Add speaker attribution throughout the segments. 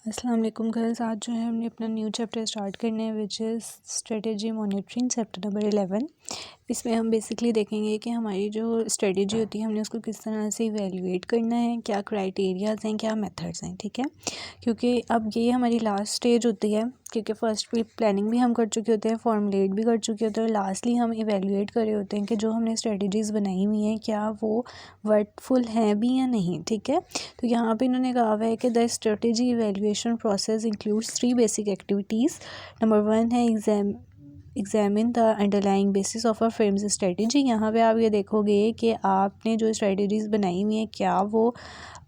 Speaker 1: अस्सलाम वालेकुम गर्ल्स। आज जो है हमने अपना न्यू चैप्टर स्टार्ट करना है which is strategy monitoring chapter number 11। इसमें हम बेसिकली देखेंगे कि हमारी जो स्ट्रेटेजी होती है हमने उसको किस तरह से इवेलुएट करना है, क्या क्राइटेरियाज़ हैं, क्या मेथड्स हैं। ठीक है, क्योंकि अब ये हमारी लास्ट स्टेज होती है, क्योंकि फ़र्स्ट प्लानिंग भी हम कर चुके होते हैं, फॉर्मुलेट भी कर चुके होते हैं और लास्टली हम इवेलुएट कर रहे होते हैं कि जो हमने स्ट्रेटेजीज़ बनाई हुई हैं क्या वो वर्कफुल हैं भी या नहीं। ठीक है, तो यहाँ पे इन्होंने कहा हुआ है कि the strategy evaluation process includes 3 basic activities. Number 1 है examine the underlying basis of a films strategy. यहाँ पे आप ये देखोगे कि आपने जो स्ट्रेटेजीज़ बनाई हुई हैं क्या वो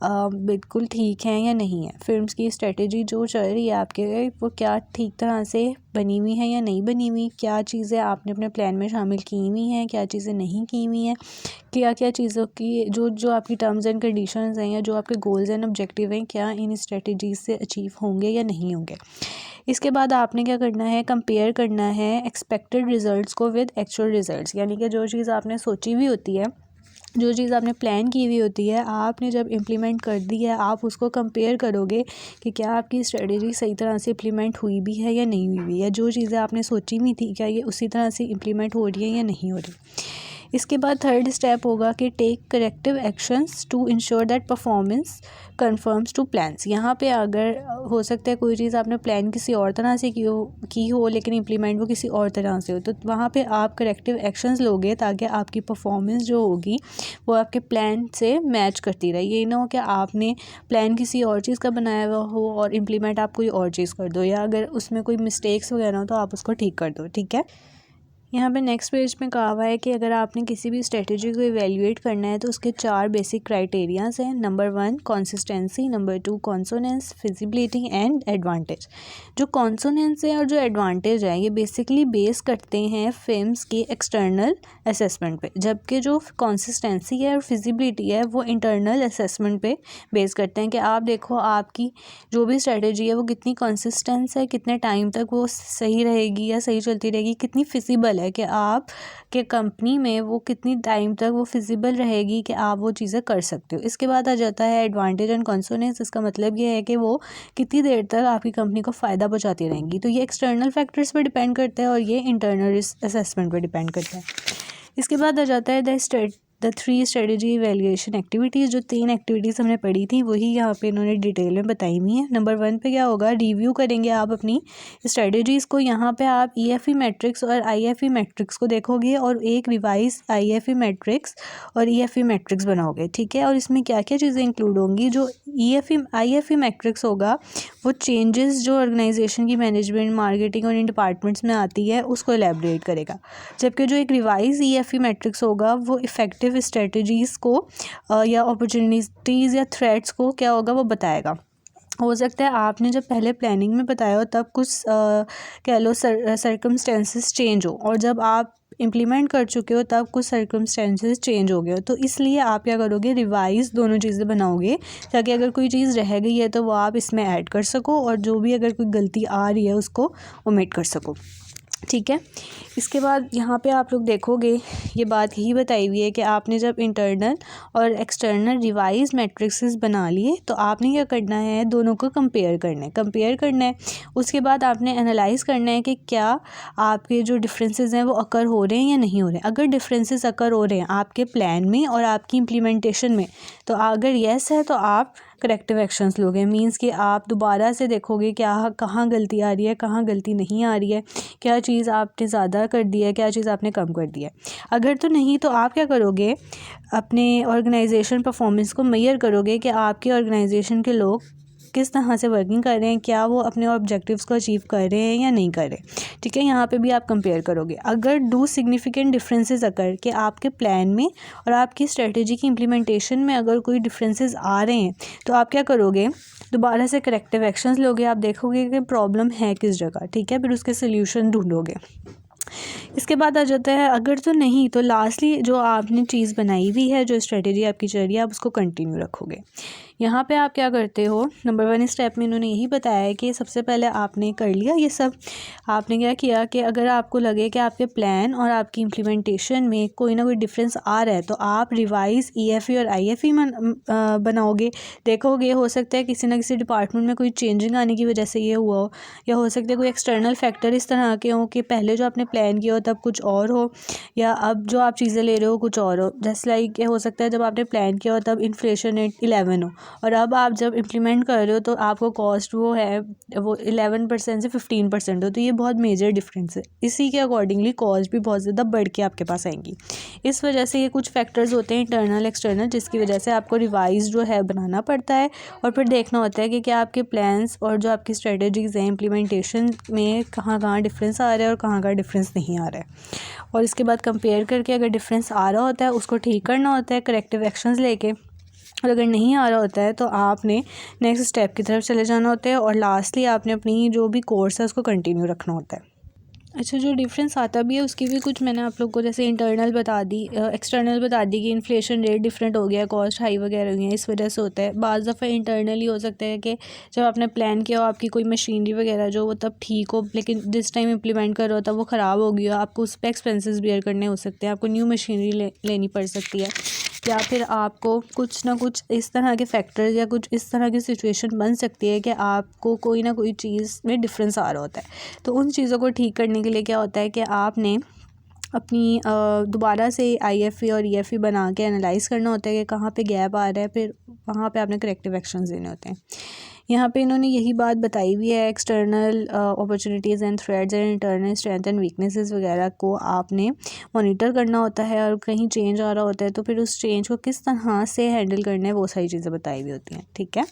Speaker 1: बिल्कुल ठीक हैं या नहीं है। फिल्म्स की स्ट्रेटेजी जो चल रही है आपके वो क्या ठीक तरह से बनी हुई है या नहीं बनी हुई, क्या चीज़ें आपने अपने प्लान में शामिल की हुई हैं, क्या चीज़ें नहीं की हुई हैं, क्या क्या चीज़ों की जो आपकी टर्म्स एंड कंडीशंस हैं या जो आपके गोल्स एंड ऑब्जेक्टिव हैं क्या इन स्ट्रेटजीज से अचीव होंगे या नहीं होंगे। इसके बाद आपने क्या करना है, कंपेयर करना है एक्सपेक्टेड रिजल्ट्स को विद एक्चुअल रिजल्ट्स। यानी कि जो चीज़ आपने सोची हुई होती है, जो चीज़ आपने प्लान की हुई होती है, आपने जब इम्प्लीमेंट कर दी है आप उसको कंपेयर करोगे कि क्या आपकी स्ट्रेटजी सही तरह से इम्प्लीमेंट हुई भी है या नहीं हुई है, जो चीज़ें आपने सोची हुई थी क्या ये उसी तरह से इम्प्लीमेंट हो रही है या नहीं हो रही। इसके बाद थर्ड स्टेप होगा कि take corrective actions to ensure that performance conforms to plans. यहाँ पे अगर हो सकता है कोई चीज़ आपने प्लान किसी और तरह से की हो लेकिन इम्प्लीमेंट वो किसी और तरह से हो, तो वहाँ पे आप करेक्टिव एक्शंस लोगे ताकि आपकी परफॉर्मेंस जो होगी वो आपके प्लान से मैच करती रहे। ये ना हो कि आपने प्लान किसी और चीज़ का बनाया हुआ हो और इम्प्लीमेंट आप कोई और चीज़ कर दो, या अगर उसमें कोई मिस्टेक्स वगैरह हो तो आप उसको ठीक कर दो। ठीक है, यहाँ पे नेक्स्ट पेज में कहा हुआ है कि अगर आपने किसी भी स्ट्रेटजी को इवेल्युएट करना है तो उसके 4 बेसिक क्राइटेरियाज हैं। Number 1 consistency, number 2 consonance, feasibility and advantage. जो कॉन्सोनेंस है और जो एडवांटेज है ये बेसिकली बेस करते हैं फिल्म्स की एक्सटर्नल असेसमेंट पे, जबकि जो कंसिस्टेंसी है और फिजिबिलिटी है वो इंटरनल असेसमेंट पे बेस करते हैं कि आप देखो आपकी जो भी स्ट्रेटजी है वो कितनी कंसिस्टेंस है, कितने टाइम तक वो सही रहेगी या सही चलती रहेगी, कितनी फिजिबल है कि आप के कंपनी में वो कितनी टाइम तक वो फिजिबल रहेगी कि आप वो चीज़ें कर सकते हो। इसके बाद आ जाता है एडवांटेज एंड कॉन्सोनेंस। इसका मतलब ये है कि वो कितनी देर तक आपकी कंपनी को फ़ायदा पहुंचाती रहेंगी। तो ये एक्सटर्नल फैक्टर्स पर डिपेंड करता है और ये इंटरनल असेसमेंट पर डिपेंड करता है। इसके बाद आ जाता है द 3 स्ट्रेटजी इवेल्युएशन एक्टिविटीज़। जो 3 एक्टिविटीज़ हमने पढ़ी थी वही यहाँ पे इन्होंने डिटेल में बताई हुई है। नंबर 1 पे क्या होगा, रिव्यू करेंगे आप अपनी स्ट्रेटजीज़ को। यहाँ पे आप EFE मैट्रिक्स और IFE मैट्रिक्स को देखोगे और एक रिवाइज IFE मैट्रिक्स और EFE मैट्रिक्स बनाओगे। ठीक है, और इसमें क्या क्या चीज़ें इंक्लूड होंगी। जो IFE मैट्रिक्स होगा वो चेंजेस जो ऑर्गेनाइजेशन की मैनेजमेंट, मार्केटिंग और इन डिपार्टमेंट्स में आती है उसको एलैबोरेट करेगा, जबकि जो एक रिवाइज EFE मैट्रिक्स होगा वो इफेक्टिव स्ट्रेटजीज़ को या अपॉर्चुनिटीज़ या थ्रेट्स को क्या होगा वो बताएगा। हो सकता है आपने जब पहले प्लानिंग में बताया हो तब कुछ कह लो सर्कमस्टेंसेस चेंज हो, और जब आप इम्प्लीमेंट कर चुके हो तब कुछ सर्कमस्टेंसेस चेंज हो गए हो, तो इसलिए आप क्या करोगे, रिवाइज दोनों चीज़ें बनाओगे ताकि अगर कोई चीज़ रह गई है तो वो आप इसमें ऐड कर सको और जो भी अगर कोई गलती आ रही है उसको ओमिट कर सको। ठीक है, इसके बाद यहाँ पे आप लोग देखोगे ये बात यही बताई हुई है कि आपने जब इंटरनल और एक्सटर्नल रिवाइज मैट्रिक्सेस बना लिए तो आपने क्या करना है, दोनों को कंपेयर करना है। उसके बाद आपने एनालाइज करना है कि क्या आपके जो डिफरेंसेस हैं वो अकर हो रहे हैं या नहीं हो रहे हैं। अगर डिफरेंसेस अकर हो रहे हैं आपके प्लान में और आपकी इम्प्लीमेंटेशन में, तो अगर येस है तो आप करेक्टिव एक्शंस लोगे। मींस कि आप दोबारा से देखोगे क्या कहाँ गलती आ रही है, कहाँ गलती नहीं आ रही है, क्या चीज़ आपने ज़्यादा कर दी है, क्या चीज़ आपने कम कर दी है। अगर तो नहीं तो आप क्या करोगे, अपने ऑर्गेनाइजेशन परफॉर्मेंस को मेजर करोगे कि आपके ऑर्गेनाइजेशन के लोग किस तरह से वर्किंग कर रहे हैं, क्या वो अपने ऑब्जेक्टिव्स को अचीव कर रहे हैं या नहीं कर रहे। ठीक है, यहाँ पे भी आप कंपेयर करोगे। अगर डू सिग्निफिकेंट डिफरेंसेस अकर कि आपके प्लान में और आपकी स्ट्रेटजी की इम्प्लीमेंटेशन में अगर कोई डिफरेंसेस आ रहे हैं तो आप क्या करोगे, दोबारा से करेक्टिव एक्शंस लोगे। आप देखोगे कि प्रॉब्लम है किस जगह। ठीक है, फिर उसके सोल्यूशन ढूंढोगे। इसके बाद आ जाता है अगर तो नहीं तो लास्टली जो आपने चीज़ बनाई हुई है, जो स्ट्रेटजी आपकी चल रही है, आप उसको कंटिन्यू रखोगे। यहाँ पे आप क्या करते हो, नंबर 1 स्टेप में इन्होंने यही बताया है कि सबसे पहले आपने कर लिया ये सब, आपने क्या किया कि अगर आपको लगे कि आपके प्लान और आपकी इम्प्लीमेंटेशन में कोई ना कोई डिफरेंस आ रहा है तो आप रिवाइज EFE और IFE बनाओगे, देखोगे। हो सकता है किसी ना किसी डिपार्टमेंट में कोई चेंजिंग आने की वजह से ये हुआ हो, या हो सकता है कोई एक्सटर्नल फैक्टर इस तरह के हों कि पहले जो आपने प्लान किया हो तब कुछ और हो, या अब जो आप चीज़ें ले रहे हो कुछ और हो। जैसे लाइक हो सकता है जब आपने प्लान किया हो तब इन्फ्लेशन रेट 11 हो, और अब आप जब इम्प्लीमेंट कर रहे हो तो आपको कॉस्ट वो है वो 11% से 15% हो, तो ये बहुत मेजर डिफरेंस है। इसी के अकॉर्डिंगली कॉस्ट भी बहुत ज़्यादा बढ़ के आपके पास आएंगी। इस वजह से ये कुछ फैक्टर्स होते हैं इंटरनल एक्सटर्नल, जिसकी वजह से आपको रिवाइज जो है बनाना पड़ता है, और फिर देखना होता है कि क्या आपके प्लान्स और जो आपकी स्ट्रेटजीज़ हैं इम्प्लीमेंटेशन में कहाँ कहाँ डिफरेंस आ रहा है और कहाँ कहाँ डिफरेंस नहीं आ रहा है। और इसके बाद कंपेयर करके अगर डिफरेंस आ रहा होता है उसको ठीक करना होता है करेक्टिव एक्शंस लेके, और अगर नहीं आ रहा होता है तो आपने नेक्स्ट स्टेप की तरफ चले जाना होता है, और लास्टली आपने अपनी जो भी कोर्स है उसको कंटिन्यू रखना होता है। अच्छा, जो डिफरेंस आता भी है उसकी भी कुछ मैंने आप लोग को जैसे इंटरनल बता दी, एक्सटर्नल बता दी कि इन्फ्लेशन रेट डिफरेंट हो गया, कॉस्ट हाई वगैरह हुई है, इस वजह से होता है। बाज़ दफ़ा इंटरनली हो सकता है कि जब आपने प्लान किया हो आपकी कोई मशीनरी वगैरह जो वो तब ठीक हो, लेकिन जिस टाइम इम्प्लीमेंट कर रहा हो तब वो ख़राब हो गई हो, आपको उस पर एक्सपेंसेस बियर करने हो सकते हैं, आपको न्यू मशीनरी लेनी पड़ सकती है, या फिर आपको कुछ ना कुछ इस तरह के फैक्टर्स या कुछ इस तरह की सिचुएशन बन सकती है कि आपको कोई ना कोई चीज़ में डिफरेंस आ रहा होता है। तो उन चीज़ों को ठीक करने के लिए क्या होता है कि आपने अपनी दोबारा से IFE और EFE बना के एनालाइज़ करना होता है कि कहाँ पे गैप आ रहा है, फिर वहाँ पे आपने करेक्टिव एक्शंस देने होते हैं। यहाँ पे इन्होंने यही बात बताई हुई है, external opportunities and threads and internal strength and weaknesses वगैरह को आपने मॉनिटर करना होता है, और कहीं चेंज आ रहा होता है तो फिर उस चेंज को किस तरह से हैंडल करना है वो सारी चीज़ें बताई हुई होती हैं। ठीक है।